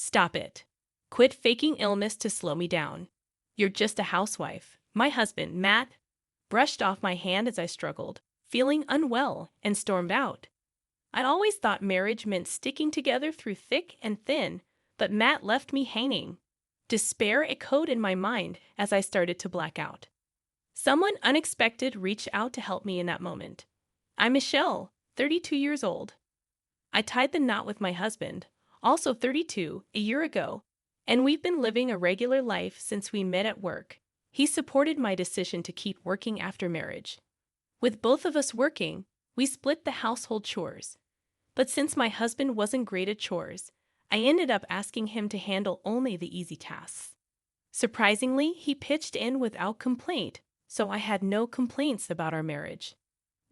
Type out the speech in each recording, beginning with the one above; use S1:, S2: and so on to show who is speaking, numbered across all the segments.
S1: Stop it. Quit faking illness to slow me down. You're just a housewife. My husband, Matt, brushed off my hand as I struggled, feeling unwell, and stormed out. I'd always thought marriage meant sticking together through thick and thin, but Matt left me hanging. Despair echoed in my mind as I started to black out. Someone unexpected reached out to help me in that moment. I'm Michelle, 32 years old. I tied the knot with my husband, also 32, a year ago, and we've been living a regular life since we met at work. He supported my decision to keep working after marriage. With both of us working, we split the household chores. But since my husband wasn't great at chores, I ended up asking him to handle only the easy tasks. Surprisingly, he pitched in without complaint, so I had no complaints about our marriage.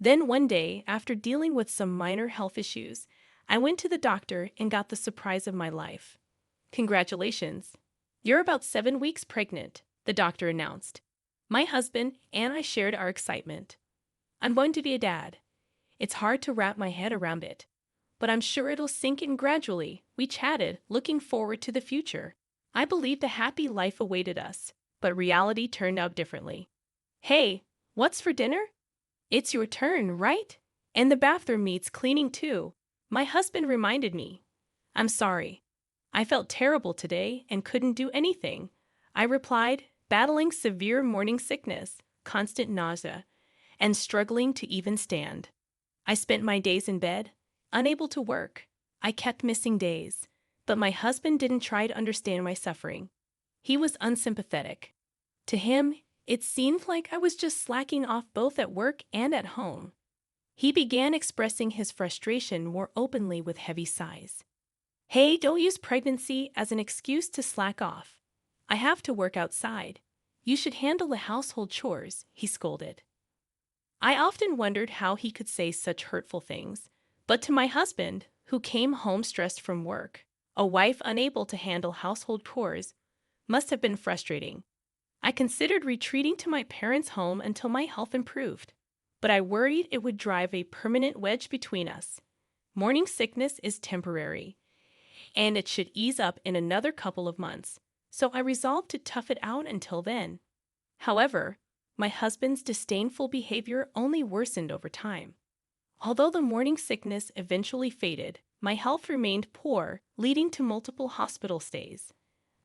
S1: Then one day, after dealing with some minor health issues, I went to the doctor and got the surprise of my life. Congratulations. You're about 7 weeks pregnant, the doctor announced. My husband and I shared our excitement. I'm going to be a dad. It's hard to wrap my head around it, but I'm sure it'll sink in gradually. We chatted, looking forward to the future. I believed a happy life awaited us, but reality turned out differently. Hey, what's for dinner? It's your turn, right? And the bathroom needs cleaning too. My husband reminded me. I'm sorry. I felt terrible today and couldn't do anything. I replied, battling severe morning sickness, constant nausea, and struggling to even stand. I spent my days in bed, unable to work. I kept missing days, but my husband didn't try to understand my suffering. He was unsympathetic. To him, it seemed like I was just slacking off both at work and at home. He began expressing his frustration more openly with heavy sighs. Hey, don't use pregnancy as an excuse to slack off. I have to work outside. You should handle the household chores, he scolded. I often wondered how he could say such hurtful things, but to my husband, who came home stressed from work, a wife unable to handle household chores must have been frustrating. I considered retreating to my parents' home until my health improved, but I worried it would drive a permanent wedge between us. Morning sickness is temporary, and it should ease up in another couple of months, so I resolved to tough it out until then. However, my husband's disdainful behavior only worsened over time. Although the morning sickness eventually faded, my health remained poor, leading to multiple hospital stays.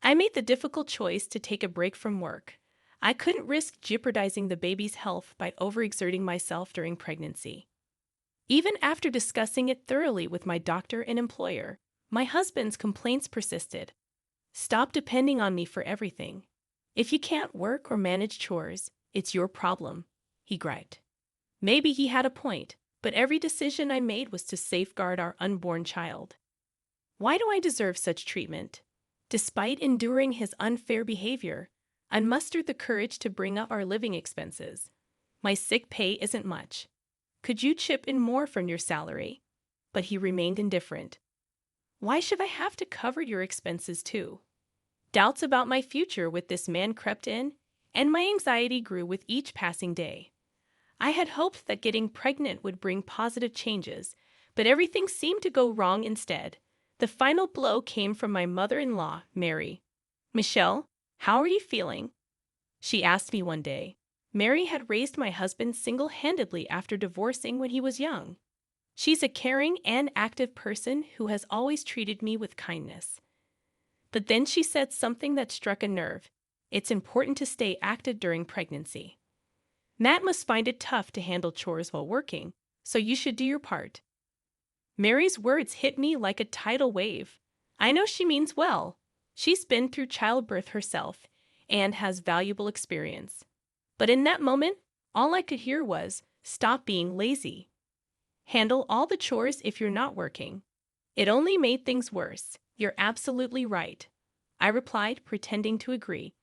S1: I made the difficult choice to take a break from work. I couldn't risk jeopardizing the baby's health by overexerting myself during pregnancy. Even after discussing it thoroughly with my doctor and employer, my husband's complaints persisted. Stop depending on me for everything. If you can't work or manage chores, it's your problem, he griped. Maybe he had a point, but every decision I made was to safeguard our unborn child. Why do I deserve such treatment? Despite enduring his unfair behavior, I mustered the courage to bring up our living expenses. My sick pay isn't much. Could you chip in more from your salary? But he remained indifferent. Why should I have to cover your expenses too? Doubts about my future with this man crept in, and my anxiety grew with each passing day. I had hoped that getting pregnant would bring positive changes, but everything seemed to go wrong instead. The final blow came from my mother-in-law, Mary. Michelle, how are you feeling? She asked me one day. Mary had raised my husband single-handedly after divorcing when he was young. She's a caring and active person who has always treated me with kindness. But then she said something that struck a nerve. It's important to stay active during pregnancy. Matt must find it tough to handle chores while working, so you should do your part. Mary's words hit me like a tidal wave. I know she means well. She's been through childbirth herself and has valuable experience. But in that moment, all I could hear was, stop being lazy. Handle all the chores if you're not working. It only made things worse. You're absolutely right, I replied, pretending to agree.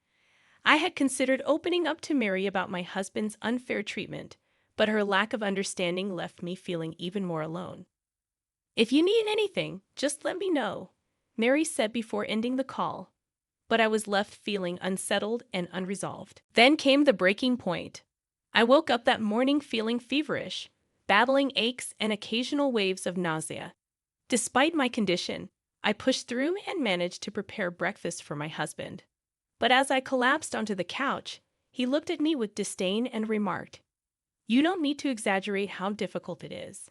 S1: I had considered opening up to Mary about my husband's unfair treatment, but her lack of understanding left me feeling even more alone. If you need anything, just let me know, Mary said before ending the call. But I was left feeling unsettled and unresolved. Then came the breaking point. I woke up that morning feeling feverish, battling aches and occasional waves of nausea. Despite my condition, I pushed through and managed to prepare breakfast for my husband. But as I collapsed onto the couch, he looked at me with disdain and remarked, "You don't need to exaggerate how difficult it is."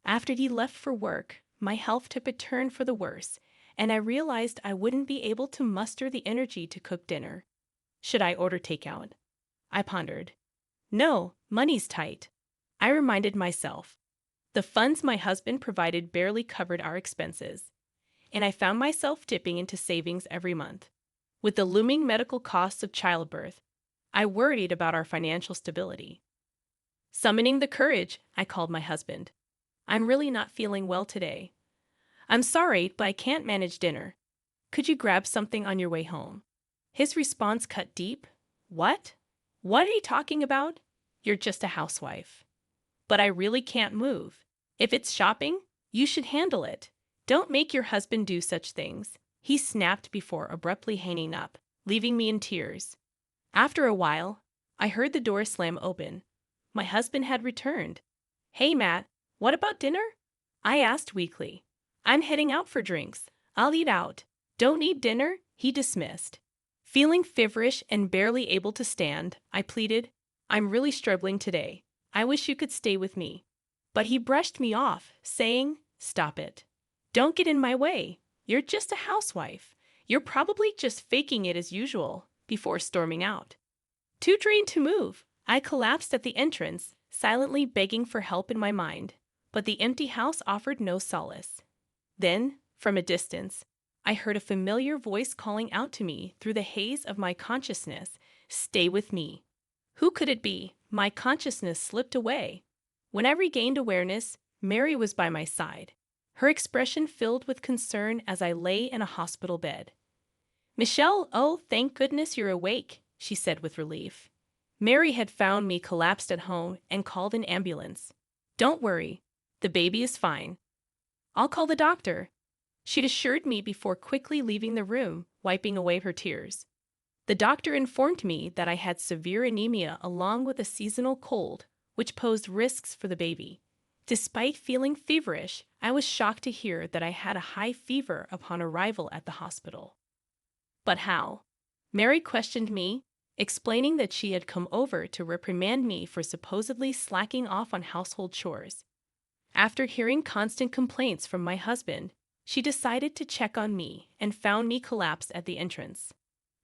S1: After he left for work, my health took a turn for the worse, and I realized I wouldn't be able to muster the energy to cook dinner. Should I order takeout? I pondered. No, money's tight. I reminded myself. The funds my husband provided barely covered our expenses, and I found myself dipping into savings every month. With the looming medical costs of childbirth, I worried about our financial stability. Summoning the courage, I called my husband. "I'm really not feeling well today. I'm sorry, but I can't manage dinner. Could you grab something on your way home?" His response cut deep. "What? What are you talking about? You're just a housewife." "But I really can't move. If it's shopping, you should handle it. Don't make your husband do such things," he snapped before abruptly hanging up, leaving me in tears. After a while, I heard the door slam open. My husband had returned. "Hey, Matt, what about dinner?" I asked weakly. "I'm heading out for drinks. I'll eat out." "Don't eat dinner?" he dismissed. Feeling feverish and barely able to stand, I pleaded, "I'm really struggling today. I wish you could stay with me." But he brushed me off, saying, "Stop it. Don't get in my way. You're just a housewife. You're probably just faking it as usual," before storming out. Too drained to move, I collapsed at the entrance, silently begging for help in my mind. But the empty house offered no solace. Then, from a distance, I heard a familiar voice calling out to me through the haze of my consciousness, "Stay with me." Who could it be? My consciousness slipped away. When I regained awareness, Mary was by my side, her expression filled with concern as I lay in a hospital bed. "Michelle, oh, thank goodness you're awake," she said with relief. Mary had found me collapsed at home and called an ambulance. "Don't worry, the baby is fine. I'll call the doctor," she'd assured me before quickly leaving the room, wiping away her tears. The doctor informed me that I had severe anemia along with a seasonal cold, which posed risks for the baby. Despite feeling feverish, I was shocked to hear that I had a high fever upon arrival at the hospital. "But how?" Mary questioned me, explaining that she had come over to reprimand me for supposedly slacking off on household chores. After hearing constant complaints from my husband, she decided to check on me and found me collapsed at the entrance.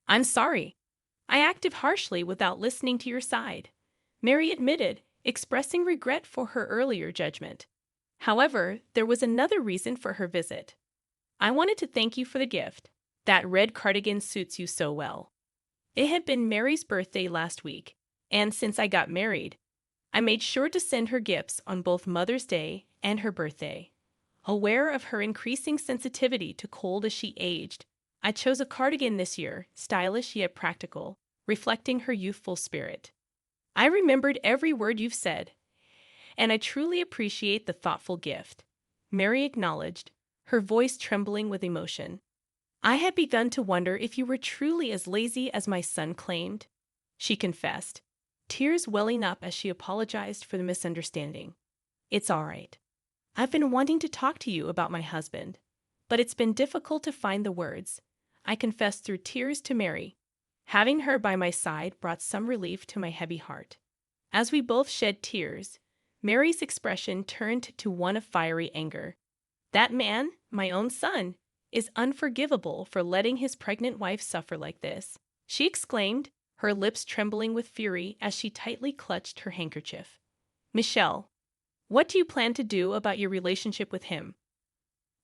S1: "I'm sorry. I acted harshly without listening to your side," Mary admitted, expressing regret for her earlier judgment. However, there was another reason for her visit. "I wanted to thank you for the gift. That red cardigan suits you so well." It had been Mary's birthday last week, and since I got married, I made sure to send her gifts on both Mother's Day and her birthday. Aware of her increasing sensitivity to cold as she aged, I chose a cardigan this year, stylish yet practical, reflecting her youthful spirit. "I remembered every word you've said, and I truly appreciate the thoughtful gift," Mary acknowledged, her voice trembling with emotion. "I had begun to wonder if you were truly as lazy as my son claimed," she confessed, tears welling up as she apologized for the misunderstanding. "It's all right. I've been wanting to talk to you about my husband, but it's been difficult to find the words," I confessed through tears to Mary. Having her by my side brought some relief to my heavy heart. As we both shed tears, Mary's expression turned to one of fiery anger. "That man, my own son, is unforgivable for letting his pregnant wife suffer like this," she exclaimed, her lips trembling with fury as she tightly clutched her handkerchief. "Michelle, what do you plan to do about your relationship with him?"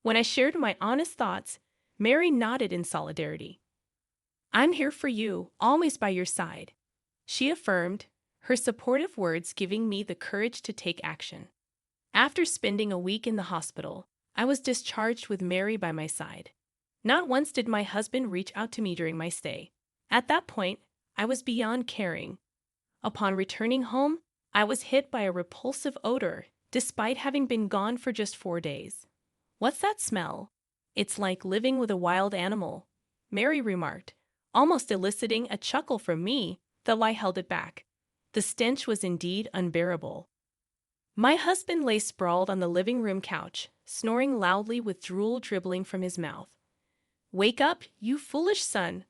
S1: When I shared my honest thoughts, Mary nodded in solidarity. "I'm here for you, always by your side," she affirmed, her supportive words giving me the courage to take action. After spending a week in the hospital, I was discharged with Mary by my side. Not once did my husband reach out to me during my stay. At that point, I was beyond caring. Upon returning home, I was hit by a repulsive odor, despite having been gone for just 4 days. "What's that smell?" "It's like living with a wild animal," Mary remarked, almost eliciting a chuckle from me, though I held it back. The stench was indeed unbearable. My husband lay sprawled on the living room couch, snoring loudly with drool dribbling from his mouth. "Wake up, you foolish son!"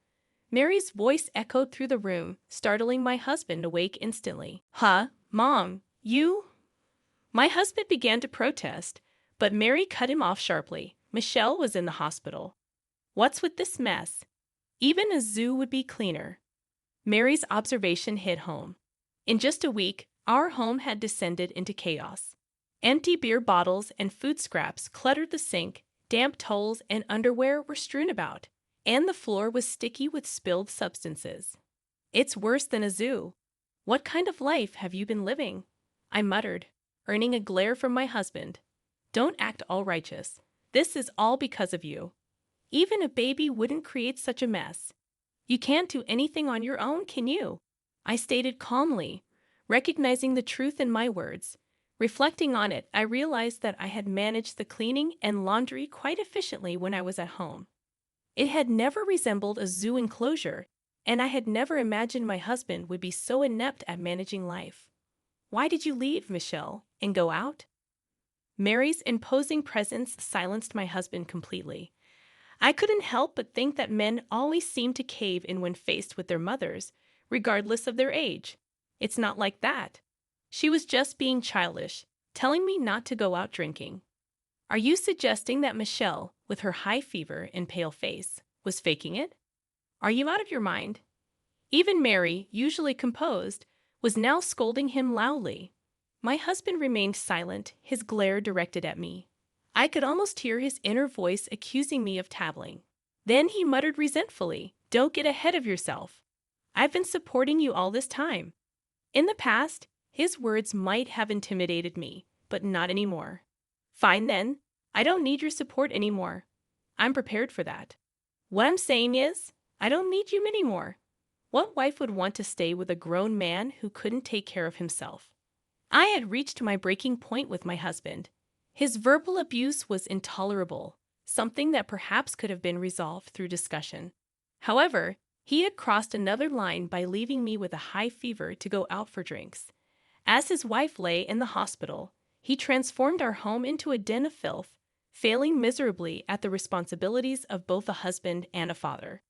S1: Mary's voice echoed through the room, startling my husband awake instantly. "Huh, Mom, you—" My husband began to protest, but Mary cut him off sharply. Michelle was in the hospital. "What's with this mess? Even a zoo would be cleaner." Mary's observation hit home. In just a week, our home had descended into chaos. Empty beer bottles and food scraps cluttered the sink, damp towels and underwear were strewn about, and the floor was sticky with spilled substances. "It's worse than a zoo. What kind of life have you been living?" I muttered, earning a glare from my husband. "Don't act all righteous. This is all because of you. Even a baby wouldn't create such a mess. You can't do anything on your own, can you?" I stated calmly, recognizing the truth in my words. Reflecting on it, I realized that I had managed the cleaning and laundry quite efficiently when I was at home. It had never resembled a zoo enclosure, and I had never imagined my husband would be so inept at managing life. "Why did you leave, Michelle, and go out?" Mary's imposing presence silenced my husband completely. I couldn't help but think that men always seem to cave in when faced with their mothers, regardless of their age. It's not like that. She was just being childish, telling me not to go out drinking. "Are you suggesting that Michelle, with her high fever and pale face, was faking it? Are you out of your mind?" Even Mary, usually composed, was now scolding him loudly. My husband remained silent, his glare directed at me. I could almost hear his inner voice accusing me of tattling. Then he muttered resentfully, "Don't get ahead of yourself. I've been supporting you all this time." In the past, his words might have intimidated me, but not anymore. "Fine then, I don't need your support anymore. I'm prepared for that. What I'm saying is, I don't need you anymore." What wife would want to stay with a grown man who couldn't take care of himself? I had reached my breaking point with my husband. His verbal abuse was intolerable, something that perhaps could have been resolved through discussion. However, he had crossed another line by leaving me with a high fever to go out for drinks. As his wife lay in the hospital, he transformed our home into a den of filth, failing miserably at the responsibilities of both a husband and a father.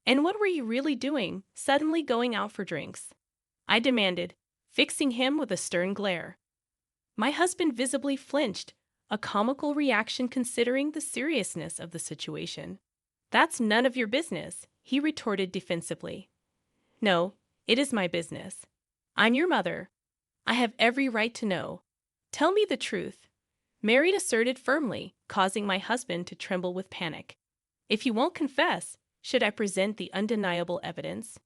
S1: "And what were you really doing, suddenly going out for drinks?" I demanded, fixing him with a stern glare. My husband visibly flinched, a comical reaction considering the seriousness of the situation. "That's none of your business," he retorted defensively. "No, it is my business. I'm your mother. I have every right to know. Tell me the truth," Mary asserted firmly, causing my husband to tremble with panic. "If you won't confess, should I present the undeniable evidence?"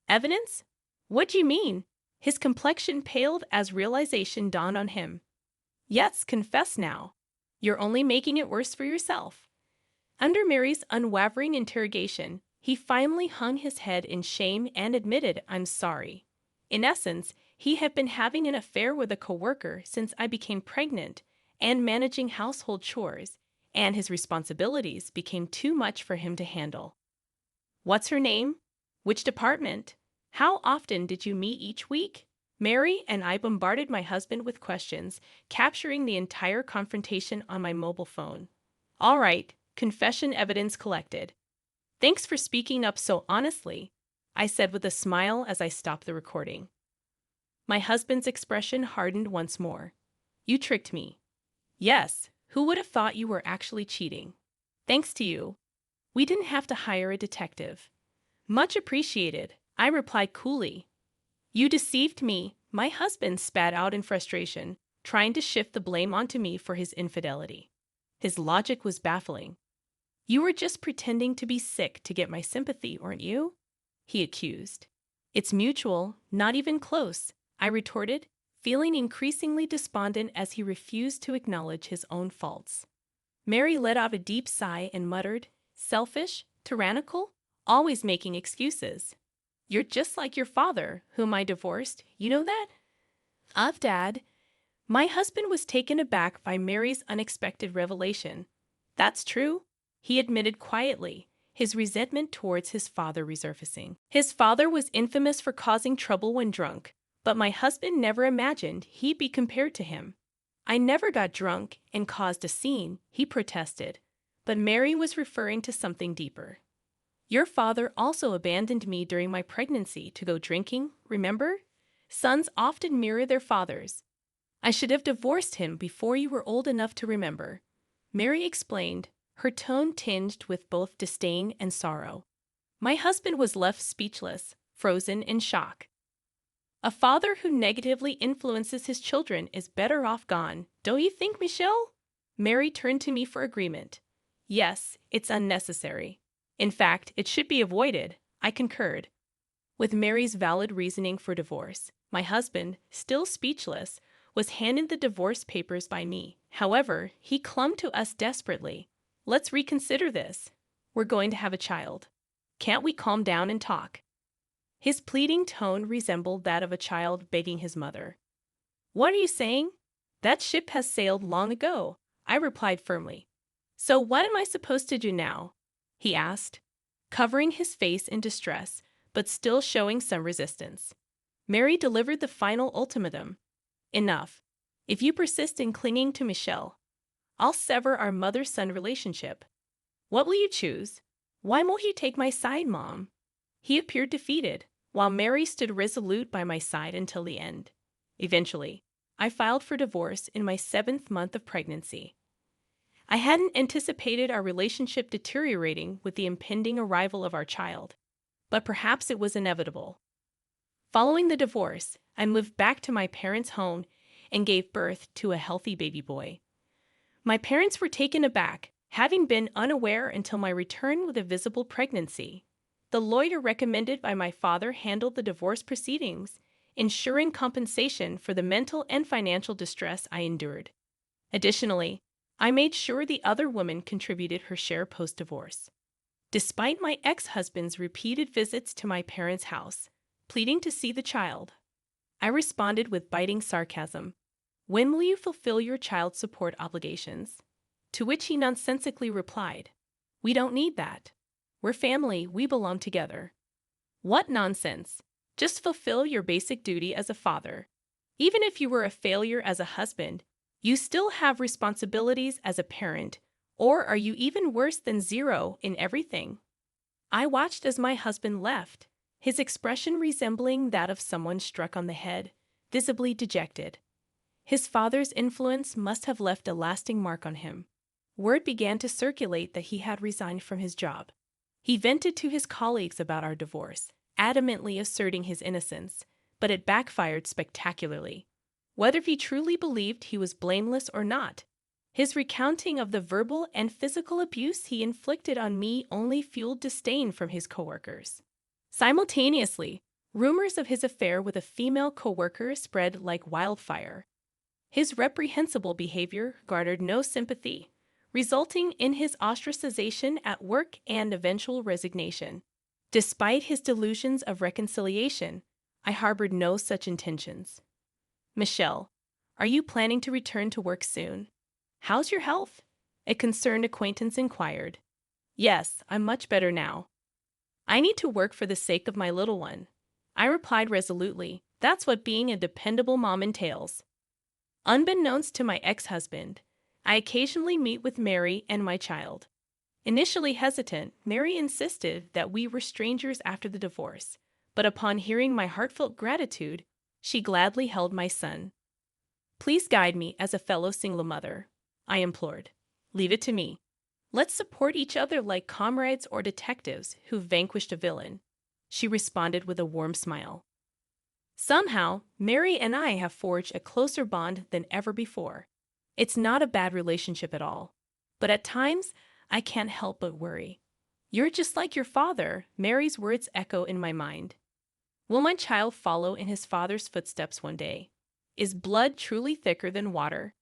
S1: "Evidence? What do you mean?" His complexion paled as realization dawned on him. "Yes, confess now. You're only making it worse for yourself." Under Mary's unwavering interrogation, he finally hung his head in shame and admitted, "I'm sorry." In essence, he had been having an affair with a coworker since I became pregnant and managing household chores, and his responsibilities became too much for him to handle. "What's her name? Which department? How often did you meet each week?" Mary and I bombarded my husband with questions, capturing the entire confrontation on my mobile phone. "All right, confession evidence collected. Thanks for speaking up so honestly," I said with a smile as I stopped the recording. My husband's expression hardened once more. "You tricked me." "Yes, who would have thought you were actually cheating?" "Thanks to you. We didn't have to hire a detective." "Much appreciated," I replied coolly. "You deceived me," my husband spat out in frustration, trying to shift the blame onto me for his infidelity. His logic was baffling. "You were just pretending to be sick to get my sympathy, weren't you?" he accused. "It's mutual, not even close," I retorted, feeling increasingly despondent as he refused to acknowledge his own faults. Mary let out a deep sigh and muttered, "Selfish, tyrannical, always making excuses. You're just like your father, whom I divorced, you know that?" Dad." My husband was taken aback by Mary's unexpected revelation. "That's true," he admitted quietly, his resentment towards his father resurfacing. His father was infamous for causing trouble when drunk, but my husband never imagined he'd be compared to him. I never got drunk and caused a scene, he protested. But Mary was referring to something deeper. Your father also abandoned me during my pregnancy to go drinking, remember? Sons often mirror their fathers. I should have divorced him before you were old enough to remember. Mary explained, her tone tinged with both disdain and sorrow. My husband was left speechless, frozen in shock. A father who negatively influences his children is better off gone, don't you think, Michelle? Mary turned to me for agreement. Yes, it's unnecessary. In fact, it should be avoided, I concurred. With Mary's valid reasoning for divorce, my husband, still speechless, was handed the divorce papers by me. However, he clung to us desperately. Let's reconsider this. We're going to have a child. Can't we calm down and talk? His pleading tone resembled that of a child begging his mother. What are you saying? That ship has sailed long ago, I replied firmly. So what am I supposed to do now? He asked, covering his face in distress, but still showing some resistance. Mary delivered the final ultimatum. Enough. If you persist in clinging to Michelle, I'll sever our mother-son relationship. What will you choose? Why won't you take my side, Mom? He appeared defeated, while Mary stood resolute by my side until the end. Eventually, I filed for divorce in my 7th month of pregnancy. I hadn't anticipated our relationship deteriorating with the impending arrival of our child, but perhaps it was inevitable. Following the divorce, I moved back to my parents' home and gave birth to a healthy baby boy. My parents were taken aback, having been unaware until my return with a visible pregnancy. The lawyer recommended by my father handled the divorce proceedings, ensuring compensation for the mental and financial distress I endured. Additionally, I made sure the other woman contributed her share post-divorce. Despite my ex-husband's repeated visits to my parents' house, pleading to see the child, I responded with biting sarcasm. When will you fulfill your child support obligations? To which he nonsensically replied, we don't need that. We're family, we belong together. What nonsense! Just fulfill your basic duty as a father. Even if you were a failure as a husband, you still have responsibilities as a parent, or are you even worse than zero in everything? I watched as my husband left, his expression resembling that of someone struck on the head, visibly dejected. His father's influence must have left a lasting mark on him. Word began to circulate that he had resigned from his job. He vented to his colleagues about our divorce, adamantly asserting his innocence, but it backfired spectacularly. Whether he truly believed he was blameless or not, his recounting of the verbal and physical abuse he inflicted on me only fueled disdain from his coworkers. Simultaneously, rumors of his affair with a female coworker spread like wildfire. His reprehensible behavior garnered no sympathy, resulting in his ostracization at work and eventual resignation. Despite his delusions of reconciliation, I harbored no such intentions. Michelle, are you planning to return to work soon? How's your health? A concerned acquaintance inquired. Yes, I'm much better now. I need to work for the sake of my little one. I replied resolutely, that's what being a dependable mom entails. Unbeknownst to my ex-husband, I occasionally meet with Mary and my child. Initially hesitant, Mary insisted that we were strangers after the divorce, but upon hearing my heartfelt gratitude, she gladly held my son. Please guide me as a fellow single mother, I implored. Leave it to me. Let's support each other like comrades or detectives who've vanquished a villain, she responded with a warm smile. Somehow, Mary and I have forged a closer bond than ever before. It's not a bad relationship at all, but at times, I can't help but worry. You're just like your father, Mary's words echo in my mind. Will my child follow in his father's footsteps one day? Is blood truly thicker than water?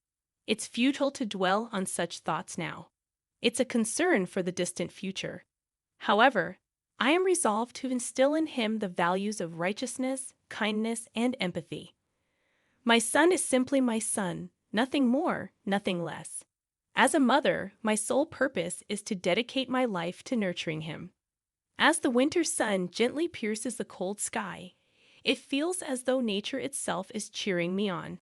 S1: It's futile to dwell on such thoughts now. It's a concern for the distant future. However, I am resolved to instill in him the values of righteousness, kindness, and empathy. My son is simply my son, nothing more, nothing less. As a mother, my sole purpose is to dedicate my life to nurturing him. As the winter sun gently pierces the cold sky, it feels as though nature itself is cheering me on.